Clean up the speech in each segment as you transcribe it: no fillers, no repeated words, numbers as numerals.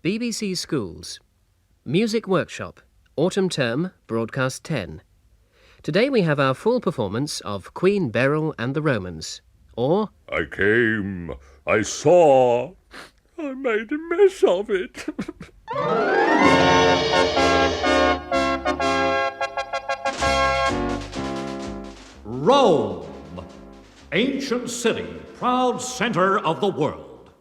BBC Schools. Music Workshop. Autumn Term, Broadcast 10. Today we have our full performance of Queen Beryl and the Romans, or... I came, I saw, I made a mess of it. Rome, ancient city, proud center of the world.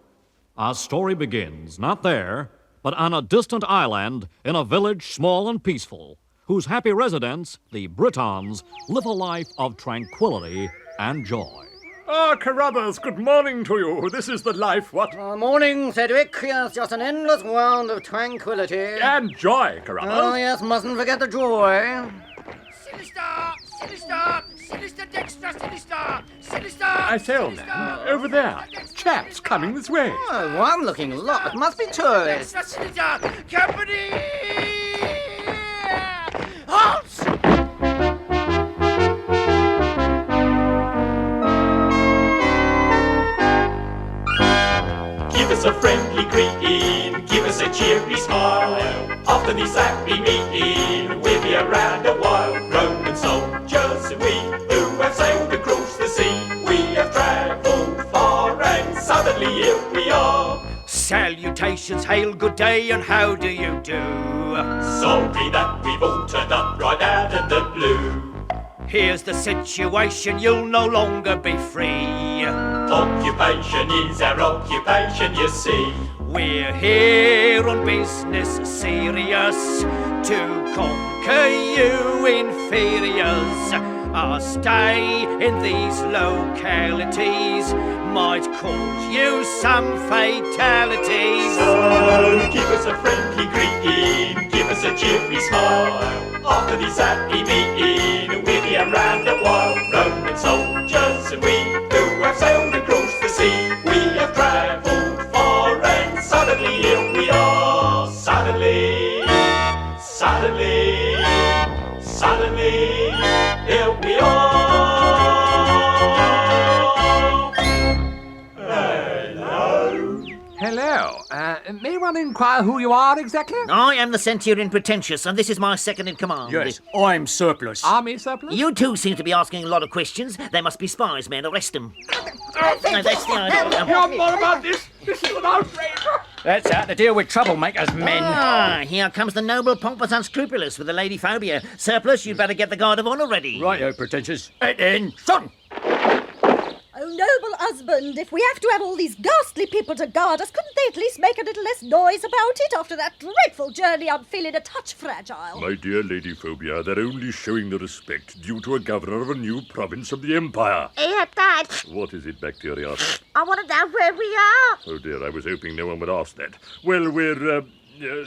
Our story begins not there, but on a distant island in a village small and peaceful, whose happy residents, the Britons, live a life of tranquility and joy. Ah, Carruthers, good morning to you. This is the life, what? Morning, Cedric. Yes, just an endless round of tranquility. And joy, Carruthers. Oh, yes, mustn't forget the joy. Sinister! Sinister! Sinister Dexter! Sinister! Sinister! I say, old man, over there. Chaps coming this way. Oh, one looking lot. Must be tourists. Sinister! Company! Halt! Give us a friendly greeting, give us a cheery smile. After this happy meeting, we'll be around a while. Roman soldiers, we who have sailed across the sea. We have travelled far and suddenly here we are. Salutations, hail, good day, and how do you do? Sorry that we've all turned up right out in the blue. Here's the situation, you'll no longer be free. Occupation is our occupation, you see. We're here on business serious to conquer you inferiors. Our stay in these localities might cause you some fatalities. So give us a friendly greeting, give us a cheery smile. After this happy meeting, we'll be around a while. Roman soldiers and we who have sailed across the sea. We have travelled far and suddenly here we are. Suddenly, here we are. Hello. May one inquire who you are exactly? I am the Centurion Pretentious, and this is my second in command. Yes, I'm Surplus. Army surplus? You two seem to be asking a lot of questions. They must be spies, men. Arrest them. No, that's the idea. You're more about this. This is an outrage. That's out to deal with troublemakers, men. Ah, here comes the noble, pompous, unscrupulous with the lady phobia. Surplus, you'd better get the guard of honour ready. Righto, pretentious. Attention! Oh, noble husband, if we have to have all these ghastly people to guard us, couldn't they at least make a little less noise about it? After that dreadful journey, I'm feeling a touch fragile. My dear Lady Phobia, they're only showing the respect due to a governor of a new province of the Empire. Yeah, Dad, What is it, Bacteria? I want to know where we are. Oh dear, I was hoping no one would ask that. Well, we're,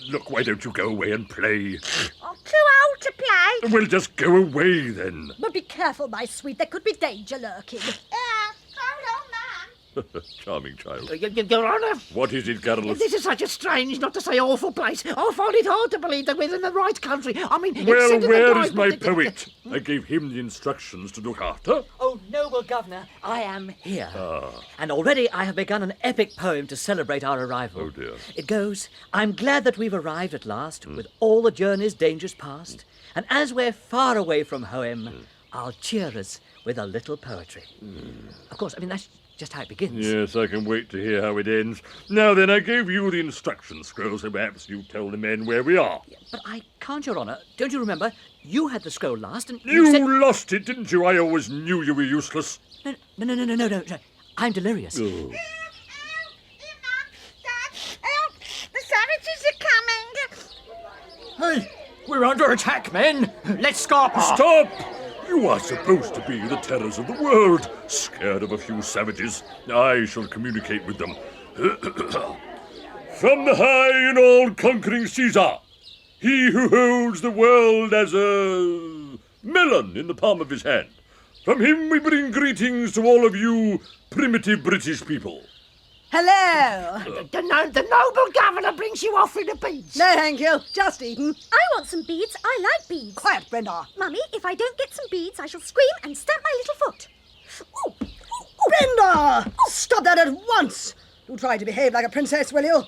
look, why don't you go away and play? I'm too old to play. Well, just go away then. But be careful, my sweet, there could be danger lurking. Charming child. Your Honour, What is it, Carolus? this is such a strange, not to say awful place. I find it hard to believe that we're in the right country. I mean, it's Well, said in the where Bible is my that- poet? I gave him the instructions to look after. Oh, noble governor, I am here. And already I have begun an epic poem to celebrate our arrival. Oh, dear. It goes, I'm glad that we've arrived at last, with all the journey's dangers past. And as we're far away from home, I'll cheer us with a little poetry. Of course, I mean, that's just how it begins. Yes, I can wait to hear how it ends. Now then, I gave you the instruction scroll, so perhaps you tell the men where we are. But I can't, Your Honour. Don't you remember? You had the scroll last, and You said... lost it, didn't you? I always knew you were useless. No. I'm Delirious. Oh. Help! The savages are coming. Hey, we're under attack, men. Let's scarper. Stop! You are supposed to be the terrors of the world. Scared of a few savages. I shall communicate with them. From the high and all-conquering Caesar, he who holds the world as a melon in the palm of his hand. From him we bring greetings to all of you primitive British people. Hello. The noble governor brings you off in a beads. No, thank you. Just eaten. I want some beads. I like beads. Quiet, Brenda. Mummy, if I don't get some beads, I shall scream and stamp my little foot. Brenda! Stop that at once. Do try to behave like a princess, will you?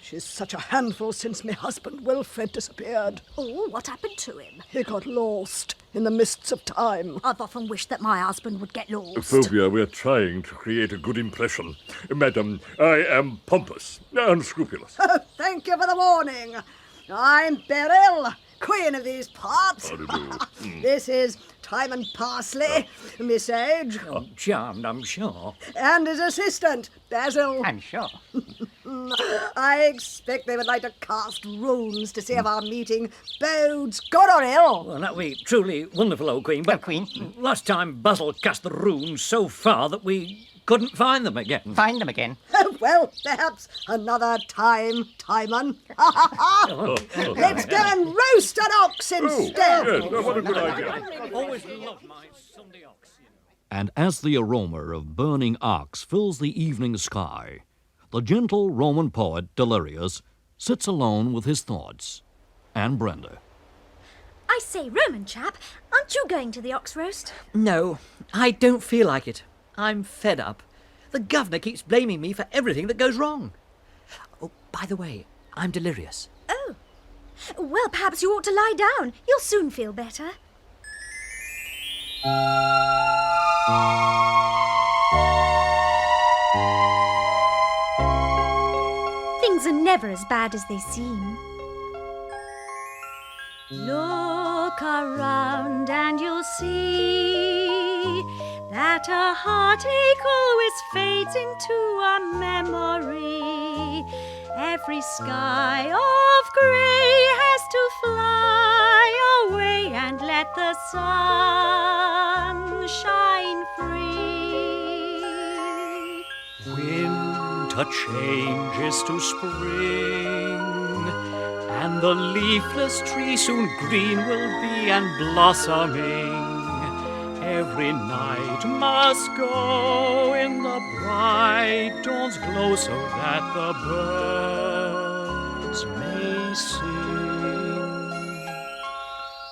She's such a handful since my husband Wilfred disappeared. Oh, what happened to him? He got lost in the mists of time. I've often wished that my husband would get lost. Phobia, we're trying to create a good impression. Madam, I am pompous, unscrupulous. Oh, thank you for the warning. I'm Beryl, queen of these parts. How do you do? This is Time and Parsley, Miss Sage. Oh, charmed, I'm sure. And his assistant, Basil. I'm sure. I expect they would like to cast runes to see if our meeting bodes good or ill. Well, that would be truly wonderful, old Queen. But last time Basil cast the runes so far that we couldn't find them again. Find them again? Well, perhaps another time, Timon. Let's go and roast an ox instead. Yes, what a good idea. Always loved my Sunday ox. And as the aroma of burning ox fills the evening sky, the gentle Roman poet Delirious sits alone with his thoughts. And Brenda. I say, Roman chap, aren't you going to the ox roast? No, I don't feel like it. I'm fed up. The governor keeps blaming me for everything that goes wrong. Oh, by the way, I'm delirious. Oh. Well, perhaps you ought to lie down. You'll soon feel better. Things are never as bad as they seem. Look around and you'll see that a heartache always fades into a memory. Every sky of grey has to fly away and let the sun shine free. Winter changes to spring, and the leafless tree soon green will be and blossoming. Every night must go in the bright dawn's glow so that the birds may sing.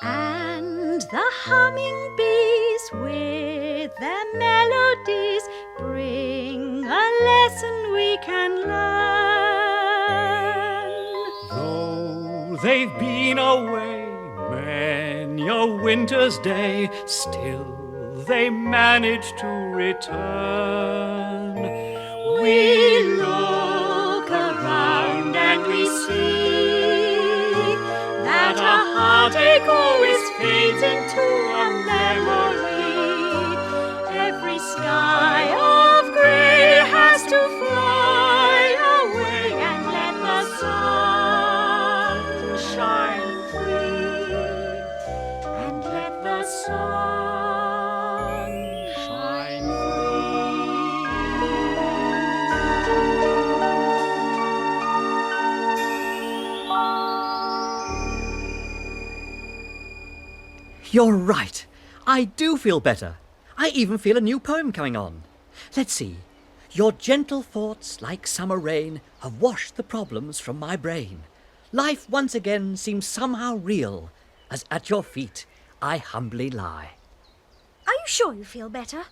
And the humming bees with their melodies bring a lesson we can learn. Though they've been away many a winter's day, still they manage to return. We look around and we see that a heartache always fades into a memory. Every sky of grey has to fly away and let the sun shine free. And let the sun You're right. I do feel better. I even feel a new poem coming on. Let's see. Your gentle thoughts, like summer rain, have washed the problems from my brain. Life once again seems somehow real, as at your feet I humbly lie. Are you sure you feel better?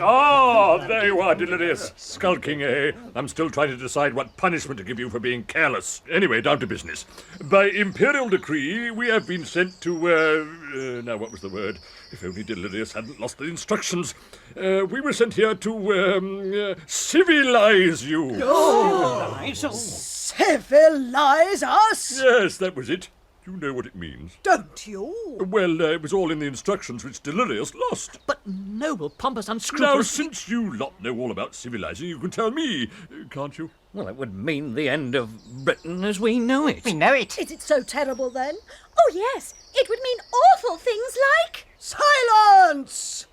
Ah, there you are, Delirious. Skulking, eh? I'm still trying to decide what punishment to give you for being careless. Anyway, down to business. By imperial decree, we have been sent to, now what was the word? If only Delirious hadn't lost the instructions. We were sent here to, civilize you. Oh! Civilize us? Yes, that was it. You know what it means. Don't you? Well, it was all in the instructions which Delirious lost. But noble, pompous, Now, unscrupulous... since you lot know all about civilizing, you can tell me, can't you? Well, it would mean the end of Britain as we know it. We know it. Is it so terrible then? Oh, yes. It would mean awful things like... Silence!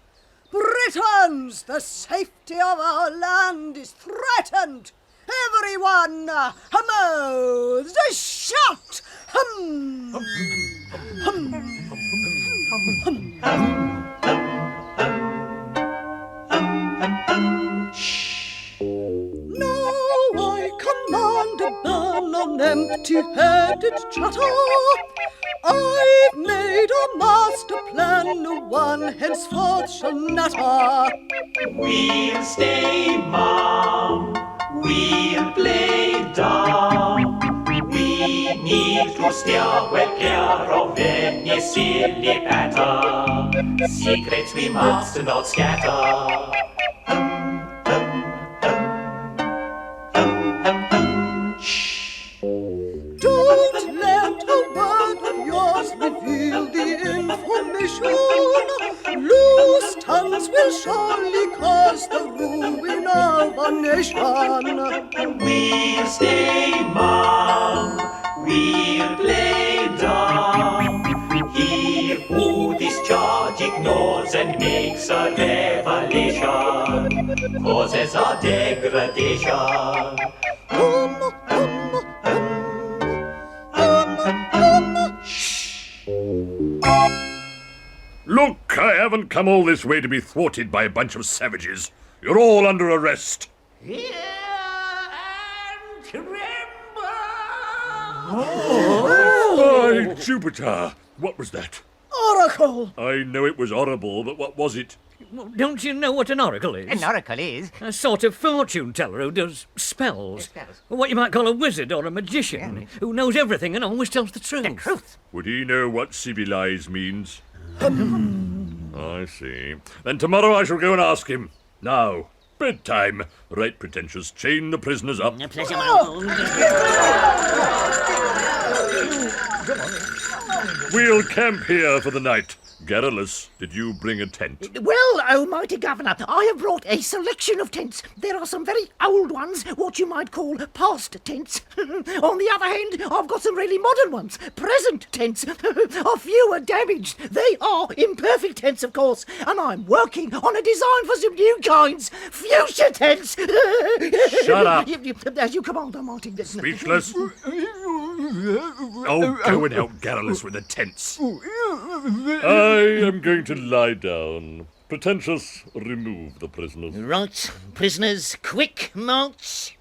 Britons, the safety of our land is threatened. Everyone, mouths shut! Hum! Hum! Hum! Shh! No, I command to burn an empty-headed chatter. I've made a master plan, no one henceforth shall natter. We'll stay mum. we'll play dumb. We need to steer well clear of any silly patter. Secrets we must not scatter. Don't let a word of yours reveal the information. Loose tongues will surely cause the ruin of a nation. We'll stay mum, we'll play dumb. He who this charge ignores and makes a revelation causes a degradation. Look, I haven't come all this way to be thwarted by a bunch of savages. You're all under arrest. Hear and tremble! By Jupiter! What was that? Oracle! I know it was horrible, but what was it? Well, don't you know what an oracle is? An oracle is? A sort of fortune teller who does spells. What you might call a wizard or a magician who knows everything and always tells the truth. The truth. Would he know what civilize means? I see. Then tomorrow I shall go and ask him. Now, bedtime. Right, pretentious. Chain the prisoners up. A pleasure, my old. We'll camp here for the night. Garrulus, did you bring a tent? Well, almighty governor, I have brought a selection of tents. There are some very old ones, what you might call past tents. On the other hand, I've got some really modern ones, present tents. A few are damaged. They are imperfect tents, of course, and I'm working on a design for some new kinds, fuchsia tents. Shut up. As you command, almighty. Speechless. Oh, go and help Garrulus with the tents. I am going to lie down. Pretentious, remove the prisoners. Right, prisoners, quick march.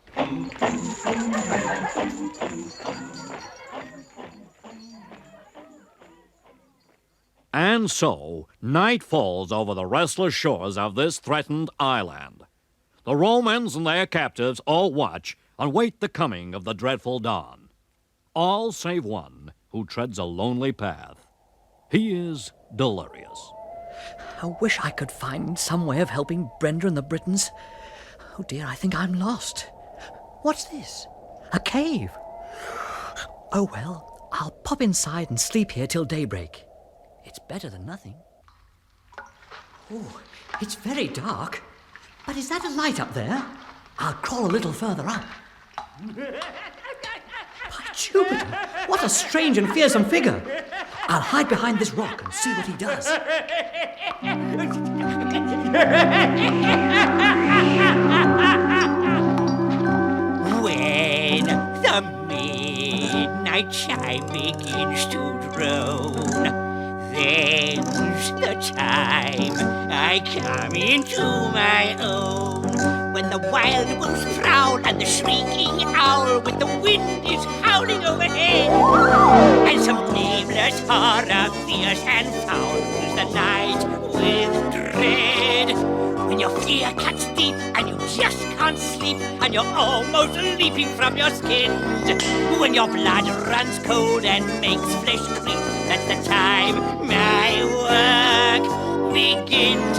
And so, night falls over the restless shores of this threatened island. The Romans and their captives all watch and wait the coming of the dreadful dawn. All save one who treads a lonely path. He is Delirious. I wish I could find some way of helping Brenda and the Britons. Oh dear, I think I'm lost. What's this? A cave? Oh well, I'll pop inside and sleep here till daybreak. It's better than nothing. Oh, it's very dark. But is that a light up there? I'll crawl a little further up. By Jupiter, what a strange and fearsome figure. I'll hide behind this rock and see what he does. When the midnight chime begins to drone, then's the time I come into my own. When the wild wolves prowl and the shrieking owl with the wind is howling overhead, and some nameless horror fierce and foul fills the night with dread. When your fear cuts deep and you just can't sleep and you're almost leaping from your skin, when your blood runs cold and makes flesh creep, that's the time my work begins.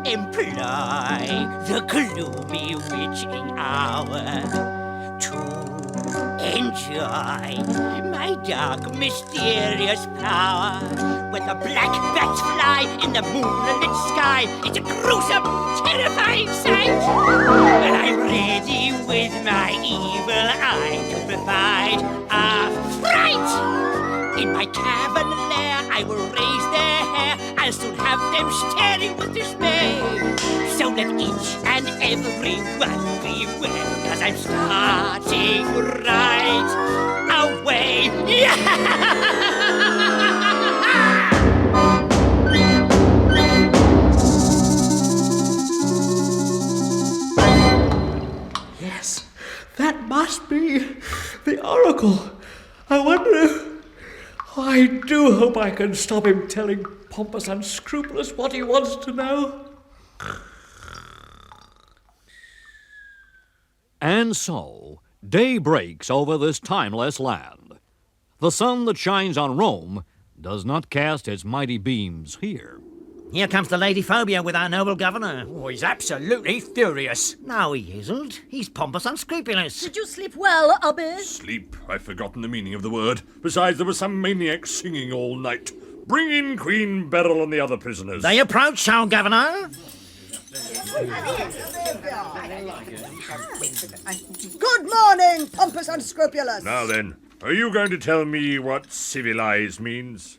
Employ the gloomy witching hour to enjoy my dark, mysterious power. When the black bats fly in the moonlit sky, it's a gruesome, terrifying sight. And I'm ready with my evil eye to provide a fright. In my cavern lair, I will raise their hair. I'll soon have them staring with dismay. So let each and every one beware, 'cause I'm starting right away. Yes, that must be oracle. I wonder if... I do hope I can stop him telling Pompous Unscrupulous what he wants to know. And so, day breaks over this timeless land. The sun that shines on Rome does not cast its mighty beams here. Here comes the Lady Phobia with our noble governor. Oh, he's absolutely furious. No, he isn't. He's pompous unscrupulous. Did you sleep well, Abbe? Sleep? I've forgotten the meaning of the word. Besides, there was some maniac singing all night. Bring in Queen Beryl and the other prisoners. They approach, our governor. Good morning, Pompous Unscrupulous. Now then, are you going to tell me what civilized means?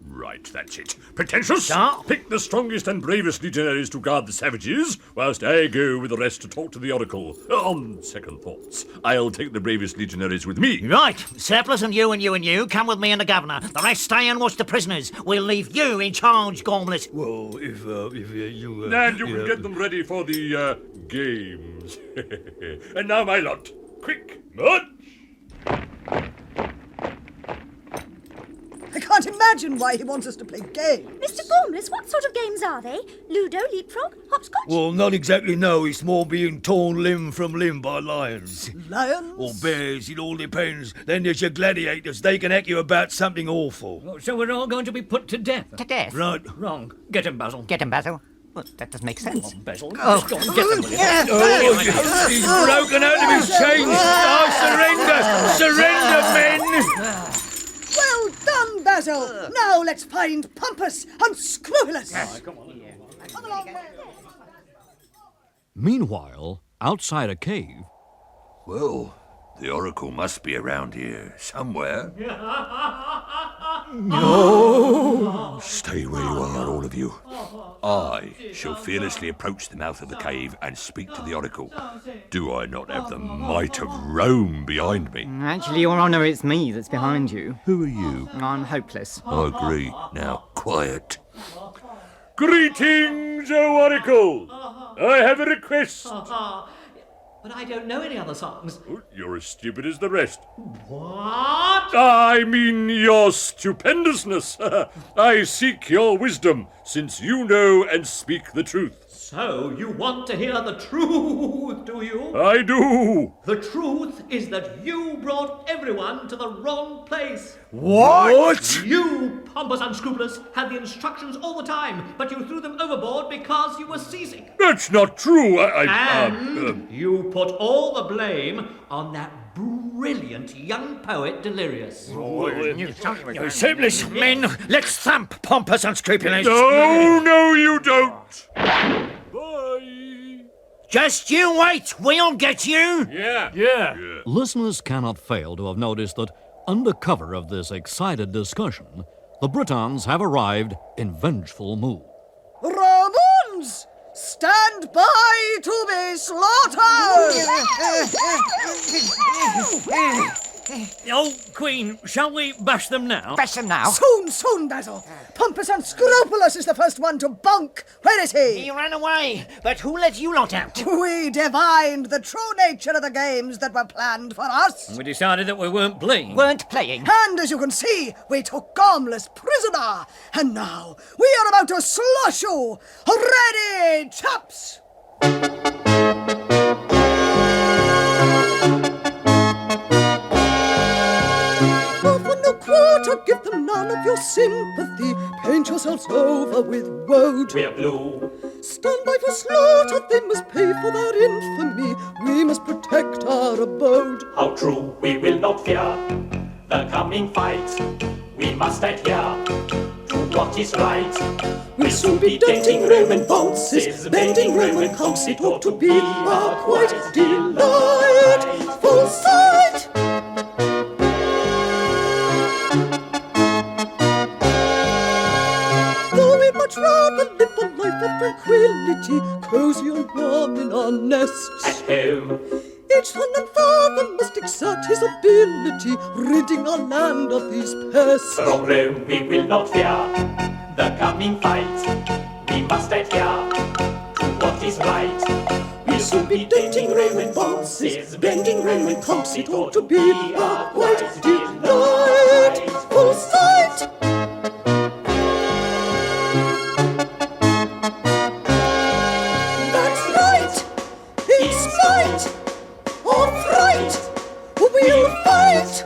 Right, that's it. Pretentious! Pick the strongest and bravest legionaries to guard the savages, whilst I go with the rest to talk to the oracle. On second thoughts, I'll take the bravest legionaries with me. Right. Surplus and you come with me and the governor. The rest stay and watch the prisoners. We'll leave you in charge, Gormless. Well, if you... And you can get them ready for the, games. And now, my lot. Quick, march! I can't imagine why he wants us to play games. Mr. Gormless, what sort of games are they? Ludo, leapfrog, hopscotch? Well, not exactly, no. It's more being torn limb from limb by lions. Lions? Or bears, it all depends. Then there's your gladiators. They can act you about something awful. Oh, so we're all going to be put to death? To death? Right. Wrong. Get him, Basil. Get him, Basil. Well, that doesn't make sense. Come on, Basil. Oh. Just go and get them, will you? Oh, he's broken out of his chains. Oh, surrender! Surrender, men! Well done, Basil. Now let's find Pompous Unscrupulous. Come on. Come along, men. Meanwhile, outside a cave... Well, the oracle must be around here somewhere. No! Stay where you are, all of you. I shall fearlessly approach the mouth of the cave and speak to the oracle. Do I not have the might of Rome behind me? Actually, Your Honour, it's me that's behind you. Who are you? I'm hopeless. I agree. Now, quiet. Greetings, O oracle! I have a request. But I don't know any other songs. Oh, you're as stupid as the rest. What? I mean your stupendousness. I seek your wisdom, since you know and speak the truth. So, you want to hear the truth, do you? I do. The truth is that you brought everyone to the wrong place. What? You, pompous unscrupulous, had the instructions all the time, but you threw them overboard because you were seasick. That's not true. You put all the blame on that brilliant young poet, Delirious. You shameless men, let's thump Pompous Unscrupulous. No, you don't. Just you wait. We'll get you. Yeah. Listeners cannot fail to have noticed that, under cover of this excited discussion, the Britons have arrived in vengeful mood. Romans, stand by to be slaughtered! Oh, Queen, shall we bash them now? Bash them now? Soon, Basil. Pompous Unscrupulous is the first one to bunk. Where is he? He ran away. But who let you lot out? We divined the true nature of the games that were planned for us. We decided that we weren't playing. Weren't playing? And as you can see, we took Gormless prisoner. And now we are about to slush you. Ready, chaps? Give them none of your sympathy. Paint yourselves over with woad. We're blue. Stand by for slaughter. They must pay for their infamy. We must protect our abode. How true, we will not fear the coming fight. We must adhere to what is right. We'll soon be denting Roman bounces, bending Roman comps. It ought to be a quite delightful sight. Much rather live a life of tranquility, cozy and warm in our nests. At home, each son and father must exert his ability, ridding our land of these pests. From Rome we will not fear the coming fight. We must adhere to what is right. We'll to be dating Roman bosses, blending Roman comps, it ought to be a quite delightful sight. That's right, it's fight or fright, we'll fight.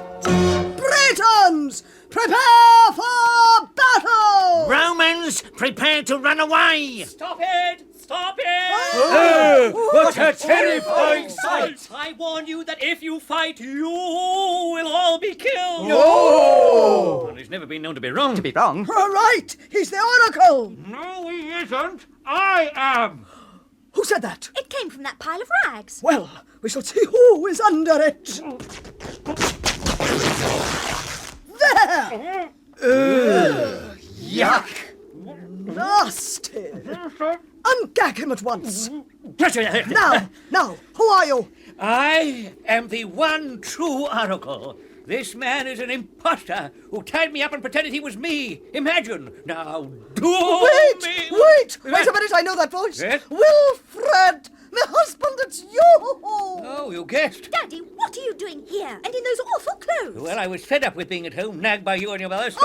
Britons, prepare for battle! Romans, prepare to run away! Stop it! Stop it! What a terrifying sight! I warn you that if you fight, you will all be killed! No! Well, he's never been known to be wrong. To be wrong? All right, he's the Oracle! No, he isn't. I am. Who said that? It came from that pile of rags. Well, we shall see who is under it. There! Yuck! Nasty! Ungag him at once! Now, Now, who are you? I am the one true Oracle. This man is an impostor who tied me up and pretended he was me. Imagine. Now, do Wait a minute, I know that voice. Yes? Wilfred! My husband, it's you! Oh, you guessed. Daddy, what are you doing here and in those awful clothes? Well, I was fed up with being at home, nagged by you and your mother, so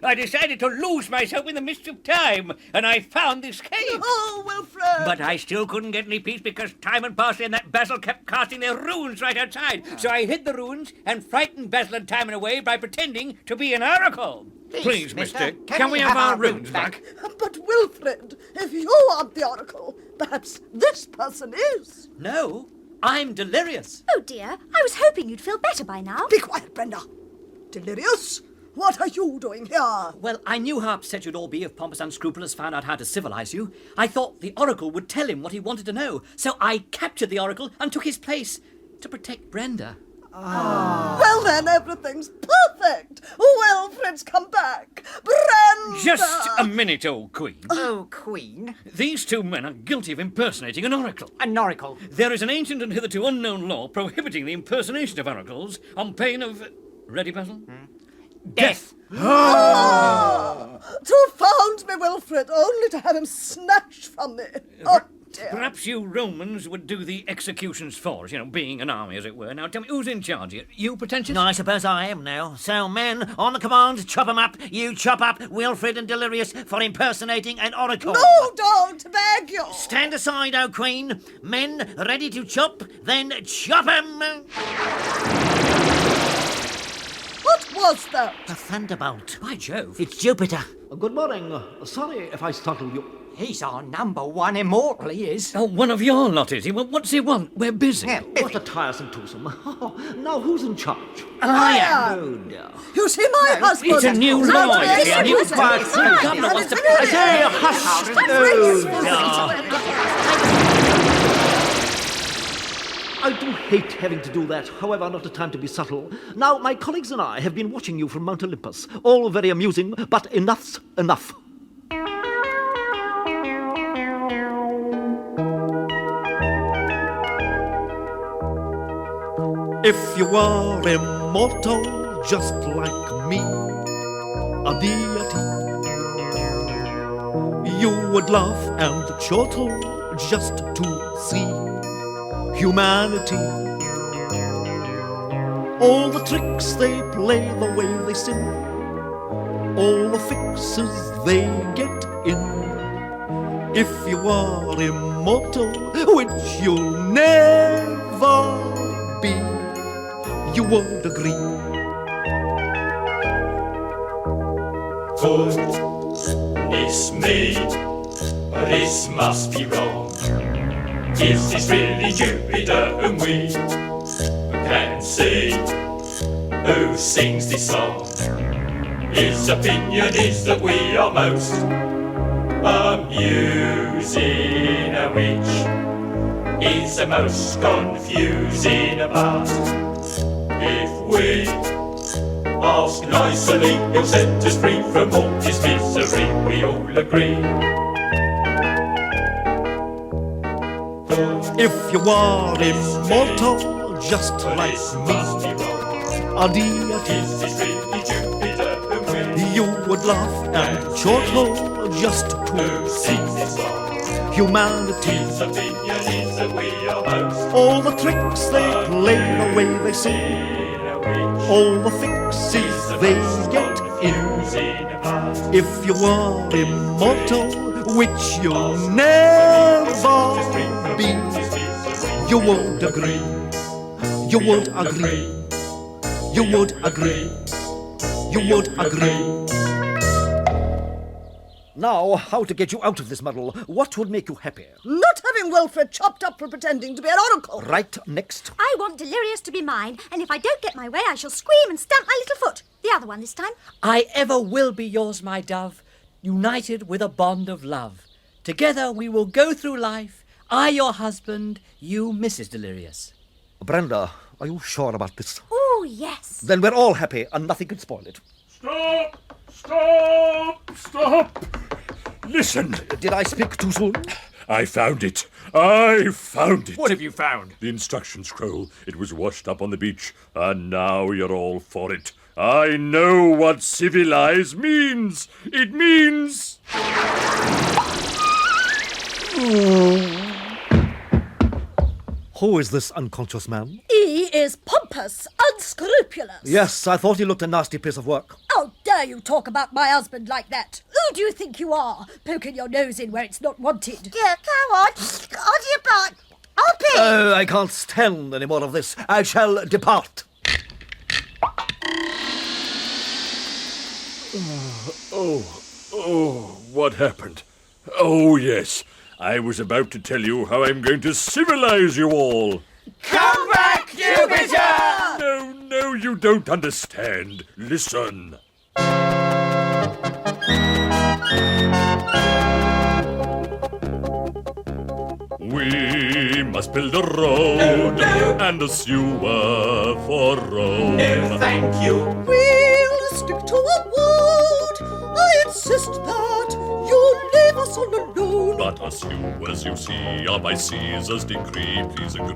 I decided to lose myself in the midst of time, and I found this cave. Oh, Wilfred! But I still couldn't get any peace because Time and Parsley and that Basil kept casting their runes right outside. So I hid the runes and frightened Basil and Time away by pretending to be an oracle. Please, mister, can we have our runes back? But Wilfred, if you aren't the Oracle, perhaps this person is. No, I'm Delirious. Oh dear, I was hoping you'd feel better by now. Be quiet, Brenda. Delirious, what are you doing here? Well, I knew how upset you'd all be if Pompous Unscrupulous found out how to civilize you. I thought the Oracle would tell him what he wanted to know, so I captured the Oracle and took his place to protect Brenda. Well then, everything's perfect. Wilfred's come back. Brenda! Just a minute, old Queen. Oh, Queen. These two men are guilty of impersonating an oracle. An oracle. There is an ancient and hitherto unknown law prohibiting the impersonation of oracles on pain of... Ready, Basil? Death. To found me, Wilfred, only to have him snatched from me. Oh, dear. Perhaps you Romans would do the executions for us, being an army, as it were. Now, tell me, who's in charge here? You, pretentious? I suppose I am now. So, men, on the command, chop 'em up. You chop up Wilfred and Delirious for impersonating an oracle. No, don't, beg you. Stand aside, O Queen. Men, ready to chop? Then chop 'em. What was that? A thunderbolt. By Jove. It's Jupiter. Good morning. Sorry if I startled you. He's our number one immortal, he is. Oh, one of your lot, is he? Well, what's he want? We're busy. Yeah, What a tiresome twosome. Now, who's in charge? I am. Oh, dear. You see, my husband... It's a new law, you see, a new Quiet, please. I say, hush. I do hate having to do that, however, not a time to be subtle. Now, my colleagues and I have been watching you from Mount Olympus. All very amusing, but enough's enough. If you were immortal, just like me, a deity, you would laugh and chortle just to see humanity. All the tricks they play, the way they sing, all the fixes they get in. If you are immortal, which you'll never be, you won't agree. Goodness me, this must be wrong. Is this really Jupiter whom we can see? Who sings this song? His opinion is that we are most amusing, which is the most confusing part. If we ask nicely, he'll set us free from all this misery, we all agree. If you are immortal, just like me, a deity, you would laugh and chortle just to see humanity. that we are most. All the tricks they play, the way they sing, all the fixes they get in. If you are immortal, which you'll never be, you won't agree. You won't agree. You won't agree. You won't agree. Now, how to get you out of this muddle? What would make you happy? Not having Wilfred chopped up for pretending to be an oracle. Right, next. I want Delirious to be mine, and if I don't get my way, I shall scream and stamp my little foot. The other one this time. I ever will be yours, my dove, united with a bond of love. Together we will go through life, I your husband, you Mrs. Delirious. Brenda, are you sure about this? Oh, yes. Then we're all happy and nothing can spoil it. Stop! Stop! Stop! Listen. Did I speak too soon? I found it. I found it. What have you found? The instruction scroll. It was washed up on the beach, and now you're all for it. I know what civilize means. It means... Who is this unconscious man? He is pompous, unscrupulous. Yes, I thought he looked a nasty piece of work. How dare you talk about my husband like that? Who do you think you are, poking your nose in where it's not wanted? Yeah, come on. On your butt. Up it. Oh, I can't stand any more of this. I shall depart. Oh, what happened? Oh, yes. I was about to tell you how I'm going to civilize you all. Come back, Jupiter! No, you don't understand. Listen. We must build a road and a sewer for Rome. No, thank you. We'll stick to a word. I insist that you leave us all alone. But us sewers, you see, are by Caesar's decree. Please agree.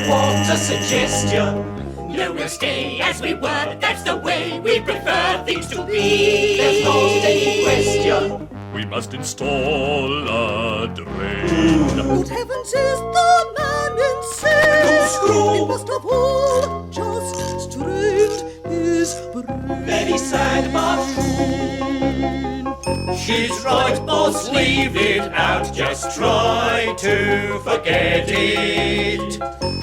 What a suggestion. No, we'll stay as we were. That's the way we prefer things to be. There's not any question. We must install a drain. Good heavens, is the man insane? He must have all just strained his brain. Very sad but true. She's right, boss, leave it out. Just try to forget it.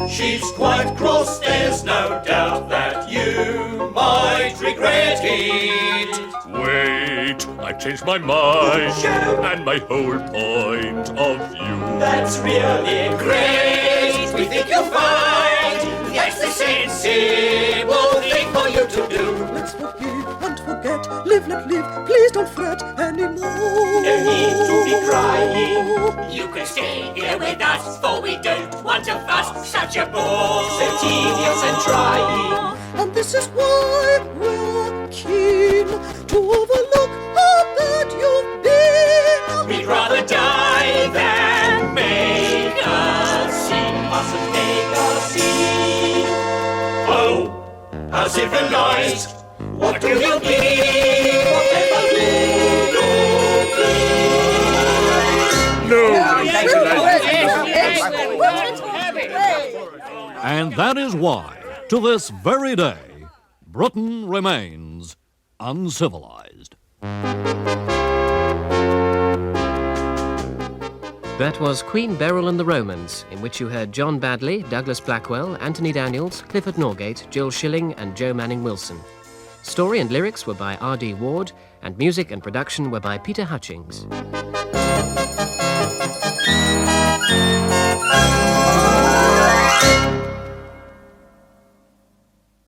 She's quite cross, there's no doubt that you might regret it. Wait, I've changed my mind and my whole point of view. That's really great. We think you'll find that's the sensible thing for you to do. Let's forgive and forget, live, let live, please don't fret anymore. No need to be crying. You can stay here with us, for we don't want to fuss. Such a bore, So tedious and trying. And this is why we're keen to overlook how bad you've been. We'd rather die than make a scene. Mustn't make a scene. Oh, how civilized. What do you mean? Whatever you do. And that is why, to this very day, Britain remains uncivilized. That was Queen Beryl and the Romans, in which you heard John Badley, Douglas Blackwell, Anthony Daniels, Clifford Norgate, Jill Schilling and Joe Manning-Wilson. Story and lyrics were by R.D. Ward, and music and production were by Peter Hutchings.